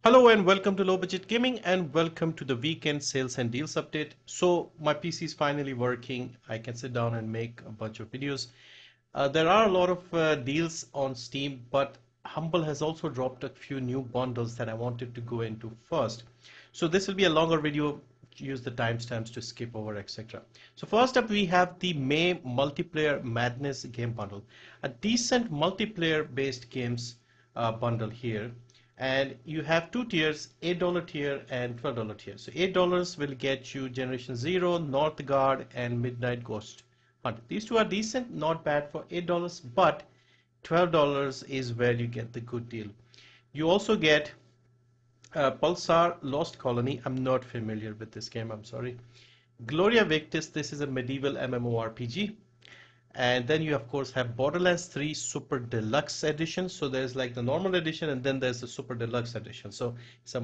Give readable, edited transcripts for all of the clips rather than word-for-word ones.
Hello and welcome to Low Budget Gaming and welcome to the weekend sales and deals update. So my PC is finally working. I can sit down and make a bunch of videos. There are a lot of deals on Steam, but Humble has also dropped a few new bundles that I wanted to go into first. So this will be a longer video. Use the timestamps to skip over, etc. So first up, we have the May Multiplayer Madness game bundle, a decent multiplayer-based games bundle here. And you have two tiers, $8 tier and $12 tier. So $8 will get you Generation Zero, North Guard, and Midnight Ghost Hunt. These two are decent, not bad for $8, but $12 is where you get the good deal. You also get Pulsar Lost Colony. I'm not familiar with this game, I'm sorry. Gloria Victis, this is a medieval MMORPG. And then you of course have Borderlands 3 Super Deluxe Edition. So there's like the normal edition and then there's the Super Deluxe Edition. So it's a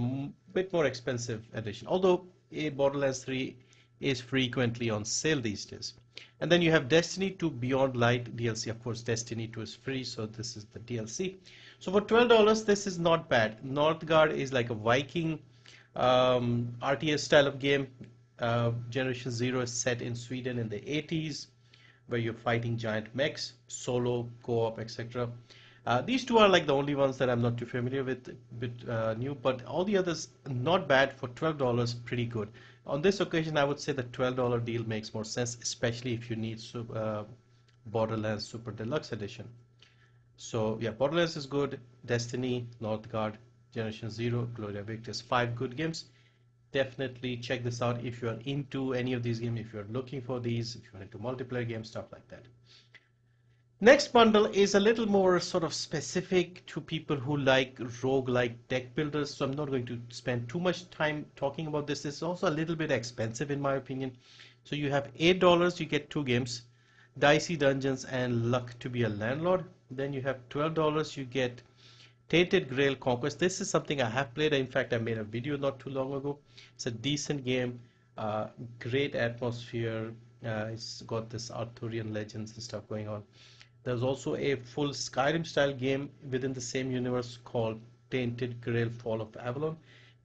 bit more expensive edition. Although Borderlands 3 is frequently on sale these days. And then you have Destiny 2 Beyond Light DLC. Of course, Destiny 2 is free, so this is the DLC. So for $12, this is not bad. Northgard is like a Viking RTS style of game. Generation Zero is set in Sweden in the 80s, where you're fighting giant mechs, solo, co-op, etc. These two are like the only ones that I'm not too familiar with, new, but all the others not bad for $12, pretty good. On this occasion, I would say the $12 deal makes more sense, especially if you need Borderlands Super Deluxe Edition. So yeah, Borderlands is good, Destiny, Northgard, Generation Zero, Gloria Victis, 5 good games. Definitely check this out if you are into any of these games, if you're looking for these, if you're into multiplayer games, stuff like that. Next bundle is a little more sort of specific to people who like roguelike deck builders, so I'm not going to spend too much time talking about this. It's also a little bit expensive in my opinion. So you have $8, you get 2 games, Dicey Dungeons and Luck to be a Landlord. Then you have $12, you get Tainted Grail Conquest. This is something I have played. In fact, I made a video not too long ago. It's a decent game, great atmosphere. It's got this Arthurian legends and stuff going on. There's also a full Skyrim style game within the same universe called Tainted Grail Fall of Avalon.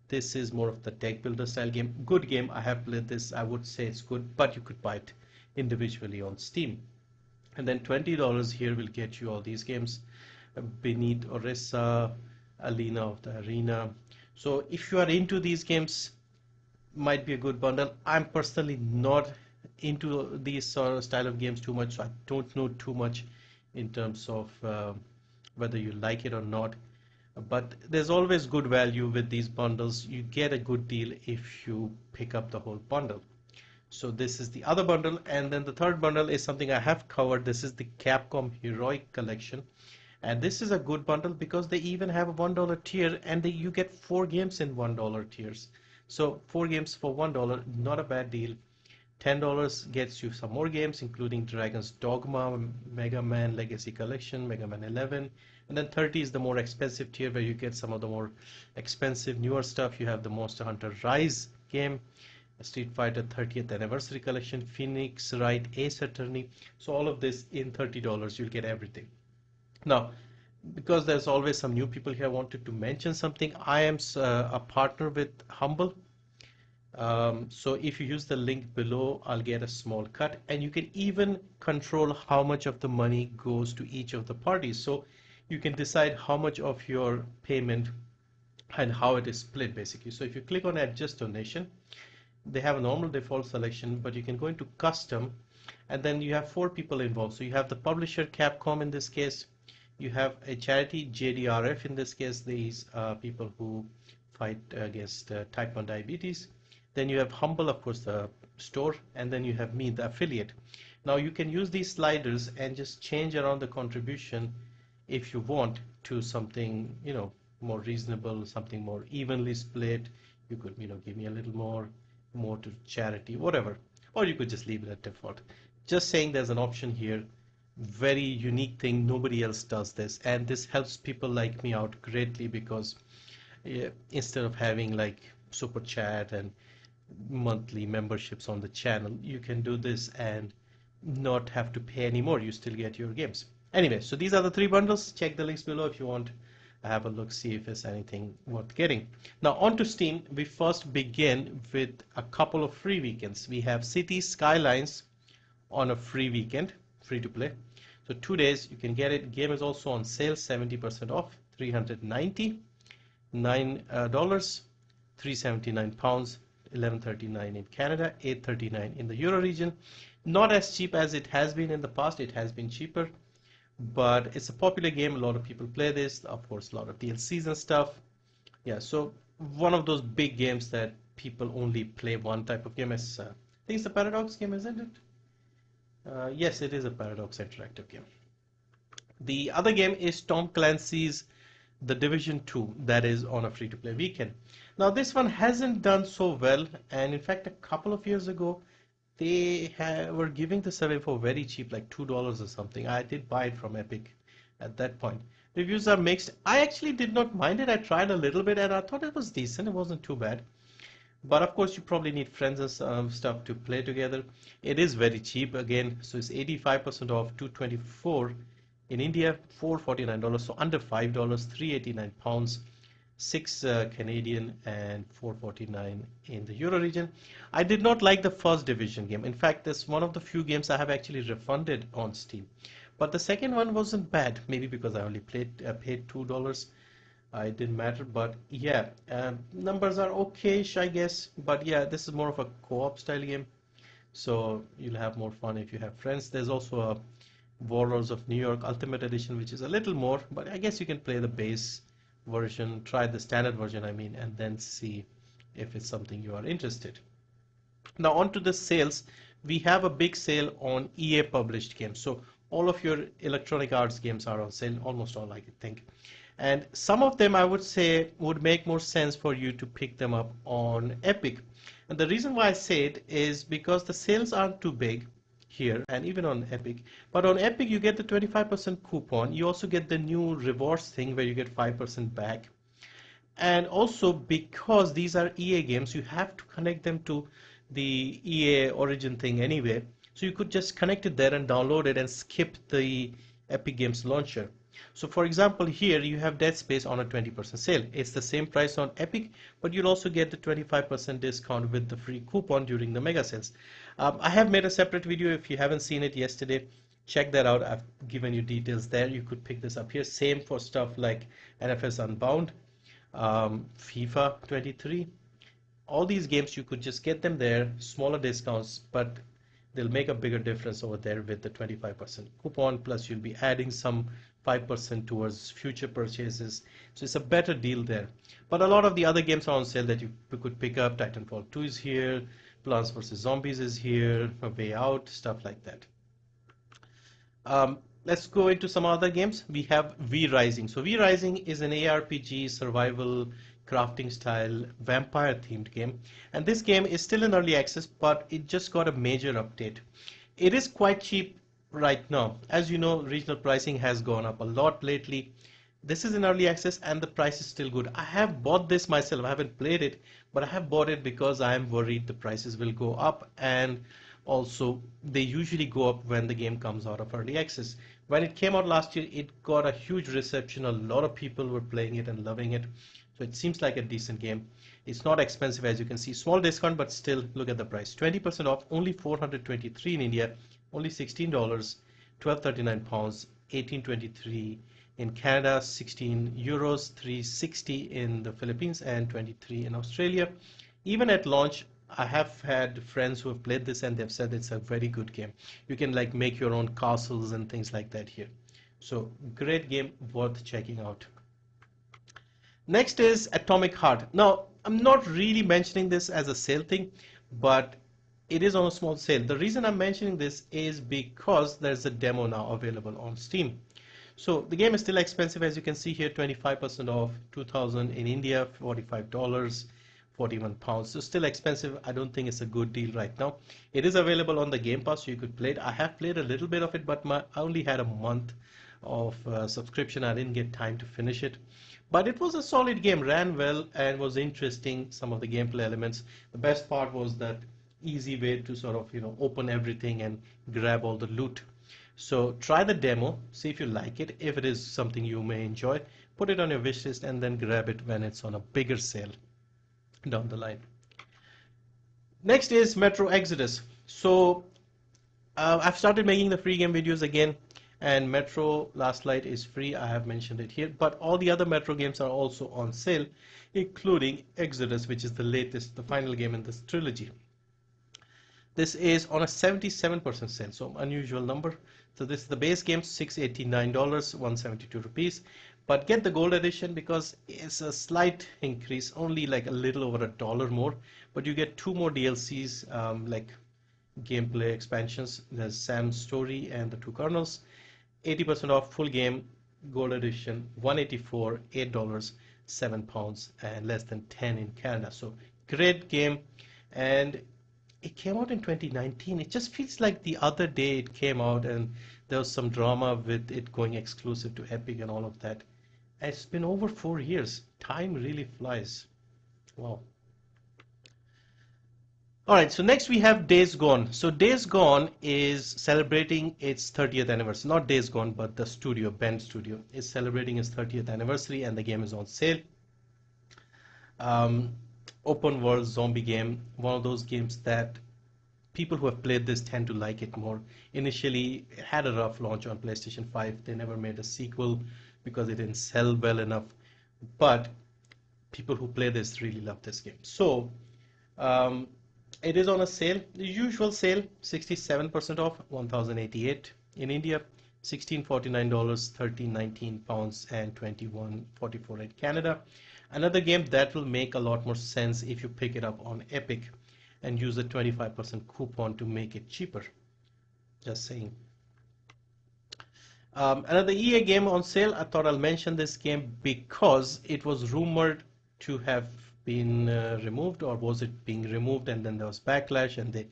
This is more of the deck builder style game. Good game. I have played this. I would say it's good, but you could buy it individually on Steam. And then $20 here will get you all these games. Beneath Orissa, Alina of the Arena. So if you are into these games, might be a good bundle. I'm personally not into these sort of style of games too much, so I don't know too much in terms of whether you like it or not. But there's always good value with these bundles. You get a good deal if you pick up the whole bundle. So this is the other bundle, and then the third bundle is something I have covered. This is the Capcom Heroic Collection. And this is a good bundle because they even have a $1 tier and you get 4 games in $1 tiers. So 4 games for $1, not a bad deal. $10 gets you some more games including Dragon's Dogma, Mega Man Legacy Collection, Mega Man 11. And then 30 is the more expensive tier where you get some of the more expensive newer stuff. You have the Monster Hunter Rise game, Street Fighter 30th Anniversary Collection, Phoenix Wright Ace Attorney. So all of this in $30, you'll get everything. Now, because there's always some new people here, I wanted to mention something. I am a partner with Humble. So if you use the link below, I'll get a small cut. And you can even control how much of the money goes to each of the parties. So you can decide how much of your payment and how it is split, basically. So if you click on Adjust Donation, they have a normal default selection, but you can go into Custom, and then you have 4 people involved. So you have the publisher, Capcom in this case. You have a charity, JDRF in this case, these people who fight against type 1 diabetes. Then you have Humble, of course, the store, and then you have me, the affiliate. Now you can use these sliders and just change around the contribution if you want to something, more reasonable, something more evenly split. You could, give me a little more to charity, whatever. Or you could just leave it at default. Just saying there's an option here. Very unique thing, nobody else does this, and this helps people like me out greatly because instead of having like super chat and monthly memberships on the channel, you can do this and not have to pay anymore. You still get your games. Anyway, so these are the 3 bundles. Check the links below if you want have a look, see if there's anything worth getting. Now on to Steam, we first begin with a couple of free weekends. We have City Skylines on a free weekend, free to play. So 2 days you can get it. Game is also on sale, 70% off, $399, £379, 11.39 in Canada, 8.39 in the Euro region. Not as cheap as it has been in the past. It has been cheaper, but it's a popular game. A lot of people play this. Of course, a lot of DLCs and stuff. Yeah, so one of those big games that people only play one type of game. Is I think it's a Paradox game, isn't it? Yes, it is a Paradox interactive game. The other game is Tom Clancy's The Division 2, that is on a free-to-play weekend. Now this one hasn't done so well, and in fact a couple of years ago they were giving this away for very cheap, like $2 or something. I did buy it from Epic at that point. Reviews are mixed. I actually did not mind it. I tried a little bit and I thought it was decent. It wasn't too bad. But of course, you probably need friends and stuff to play together. It is very cheap again, so it's 85% off, 224 in India, $449, so under $5, 389 pounds, 6 Canadian, and 449 in the Euro region. I did not like the first Division game. In fact, this one of the few games I have actually refunded on Steam. But the second one wasn't bad, maybe because I only paid $2. It didn't matter, but yeah, numbers are okay-ish, I guess. But yeah, this is more of a co-op style game, so you'll have more fun if you have friends. There's also a Warlords of New York Ultimate Edition, which is a little more, but I guess you can play the base version, try the standard version, I mean, and then see if it's something you are interested. Now on to the sales. We have a big sale on EA published games. So all of your Electronic Arts games are on sale, almost all I think. And some of them I would say would make more sense for you to pick them up on Epic. And the reason why I say it is because the sales aren't too big here and even on Epic. But on Epic you get the 25% coupon. You also get the new rewards thing where you get 5% back. And also because these are EA games, you have to connect them to the EA Origin thing anyway. So you could just connect it there and download it and skip the Epic Games launcher. So for example, here you have Dead Space on a 20% sale. It's the same price on Epic, but you'll also get the 25% discount with the free coupon during the mega sales. I have made a separate video. If you haven't seen it yesterday, check that out. I've given you details there. You could pick this up here. Same for stuff like NFS Unbound, FIFA 23. All these games, you could just get them there, smaller discounts, but they'll make a bigger difference over there with the 25% coupon, plus you'll be adding some 5% towards future purchases. So it's a better deal there. But a lot of the other games are on sale that you could pick up. Titanfall 2 is here, Plants vs. Zombies is here, A Way Out, stuff like that. Let's go into some other games. We have V Rising. So V Rising is an ARPG survival crafting style vampire themed game, and this game is still in early access, but it just got a major update. It is quite cheap right now. As you know, regional pricing has gone up a lot lately. This is in early access and the price is still good. I have bought this myself. I haven't played it, but I have bought it because I am worried the prices will go up, and also they usually go up when the game comes out of early access. When it came out last year, it got a huge reception. A lot of people were playing it and loving it. So it seems like a decent game. It's not expensive, as you can see. Small discount, but still look at the price. 20% off, only 423 in India, only $16, 12.39 pounds, 18.23 in Canada, 16 euros, 360 in the Philippines, and 23 in Australia. Even at launch, I have had friends who have played this and they've said it's a very good game. You can like make your own castles and things like that here. So great game, worth checking out. Next is Atomic Heart. Now, I'm not really mentioning this as a sale thing, but it is on a small sale. The reason I'm mentioning this is because there's a demo now available on Steam. So the game is still expensive, as you can see here, 25% off, 2000 in India, $45, 41 pounds. So still expensive. I don't think it's a good deal right now. It is available on the Game Pass, so you could play it. I have played a little bit of it, but I only had a month of subscription. I didn't get time to finish it. But it was a solid game, ran well and was interesting, some of the gameplay elements. The best part was that easy way to sort of, open everything and grab all the loot. So try the demo, see if you like it, if it is something you may enjoy. put it on your wish list, and then grab it when it's on a bigger sale down the line. Next is Metro Exodus. So I've started making the free game videos again, and Metro Last Light is free. I have mentioned it here, but all the other Metro games are also on sale, including Exodus, which is the latest, the final game in this trilogy. This is on a 77% sale, so unusual number. So this is the base game, $689, 172 rupees. But get the gold edition because it's a slight increase, only like a little over $1 more. But you get 2 more DLCs, like gameplay expansions. There's Sam's story and the 2 kernels. 80% off full game, gold edition, 184, $8, £7, and less than 10 in Canada. So great game, and it came out in 2019. It just feels like the other day it came out, and there was some drama with it going exclusive to Epic and all of that. It's been over 4 years. Time really flies. Wow. All right, so next we have Days Gone. So Days Gone is celebrating its 30th anniversary. Not Days Gone, but the studio, Bend Studio, is celebrating its 30th anniversary, and the game is on sale. Open world zombie game, one of those games that people who have played this tend to like it more. Initially, it had a rough launch on PlayStation 5. They never made a sequel because it didn't sell well enough. But people who play this really love this game. So it is on a sale, the usual sale, 67% off, 1,088 in India, $1649, £1319, and £21.44 in Canada. Another game that will make a lot more sense if you pick it up on Epic and use a 25% coupon to make it cheaper. Just saying. Another EA game on sale. I thought I'll mention this game because it was rumored to have been removed, or was it being removed and then there was backlash and they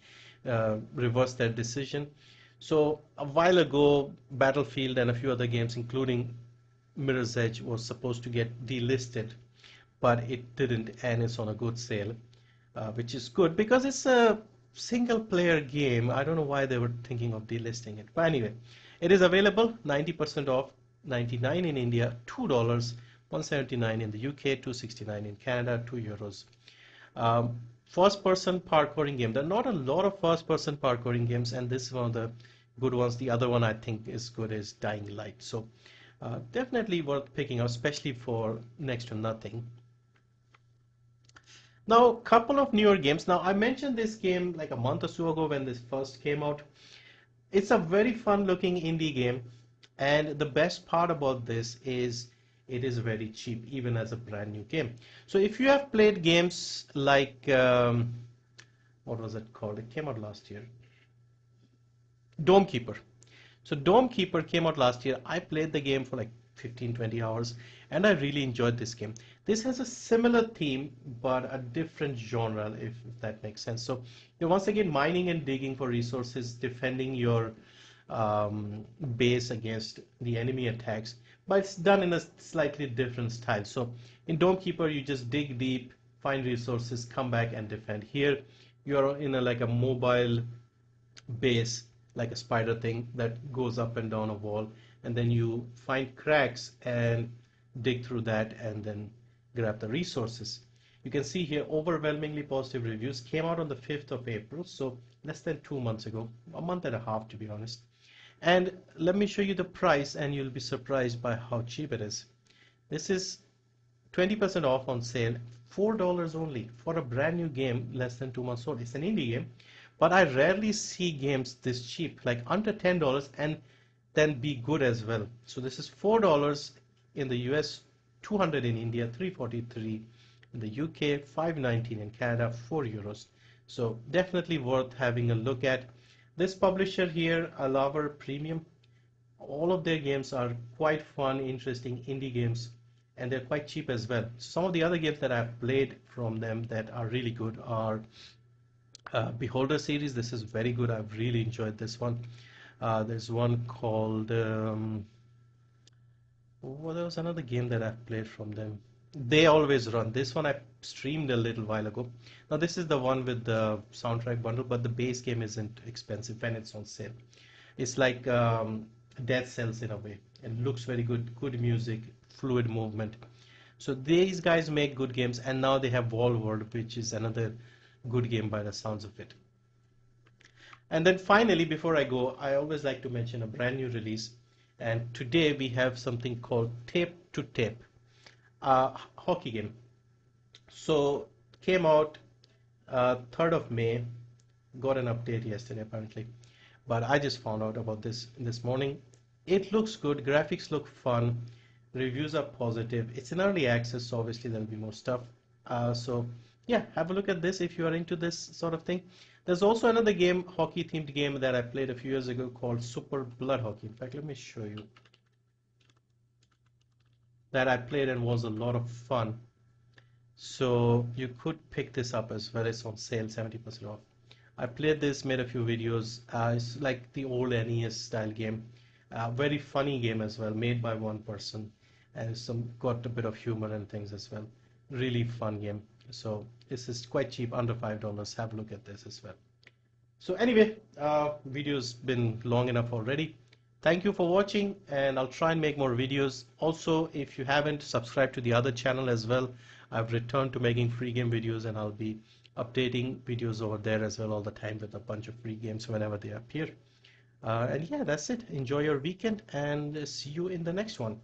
reversed their decision. So a while ago, Battlefield and a few other games, including Mirror's Edge, was supposed to get delisted, but it didn't, and it's on a good sale, which is good because it's a single player game. I don't know why they were thinking of delisting it, but anyway, it is available, 90% off, 99 in India, $2, 179 in the UK, 269 in Canada, €2. First person parkouring game. There are not a lot of first person parkouring games, and this is one of the good ones. The other one I think is good is Dying Light. So definitely worth picking up, especially for next to nothing. Now, a couple of newer games. Now, I mentioned this game like a month or so ago when this first came out. It's a very fun looking indie game, and the best part about this is it is very cheap even as a brand new game. So if you have played games like what was it called? It came out last year. Dome Keeper. So Dome Keeper came out last year. I played the game for like 15-20 hours, and I really enjoyed this game. This has a similar theme but a different genre, if that makes sense. So you're once again mining and digging for resources, defending your base against the enemy attacks, but it's done in a slightly different style. So in Dome Keeper, you just dig deep, find resources, come back and defend. Here you're in like a mobile base, like a spider thing that goes up and down a wall, and then you find cracks and dig through that and then grab the resources. You can see here overwhelmingly positive reviews. Came out on the 5th of April, so less than 2 months ago, a month and a half to be honest. And let me show you the price and you'll be surprised by how cheap it is. This is 20% off on sale, $4 only for a brand new game less than 2 months old. It's an indie game, but I rarely see games this cheap, like under $10 and then be good as well. So this is $4 in the US, 200 in India, 343 in the UK, 519 in Canada, €4. So definitely worth having a look at. This publisher here, Alaver Premium, all of their games are quite fun, interesting indie games, and they're quite cheap as well. Some of the other games that I've played from them that are really good are Beholder series. This is very good. I've really enjoyed this one. There's one called well, there was another game that I've played from them. They Always Run. This one I streamed a little while ago. Now this is the one with the soundtrack bundle, but the base game isn't expensive when it's on sale. It's like Dead Cells in a way. It looks very good. Good music, fluid movement. So these guys make good games, and now they have Wall World, which is another good game by the sounds of it. And then finally, before I go, I always like to mention a brand new release. And today we have something called Tape to Tape, a hockey game. So came out 3rd of May, got an update yesterday apparently, but I just found out about this morning. It looks good, graphics look fun, reviews are positive. It's in early access, so obviously there'll be more stuff. So yeah, have a look at this if you are into this sort of thing. There's also another game, hockey themed game that I played a few years ago called Super Blood Hockey. In fact, let me show you that I played and was a lot of fun. So you could pick this up as well. It's on sale, 70% off. I played this, made a few videos. It's like the old NES style game. Very funny game as well, made by one person, and some got a bit of humor and things as well. Really fun game. So this is quite cheap, under $5. Have a look at this as well. So anyway, video's been long enough already. Thank you for watching, and I'll try and make more videos. Also, if you haven't, subscribed to the other channel as well. I've returned to making free game videos, and I'll be updating videos over there as well all the time with a bunch of free games whenever they appear. And yeah, that's it. Enjoy your weekend, and see you in the next one.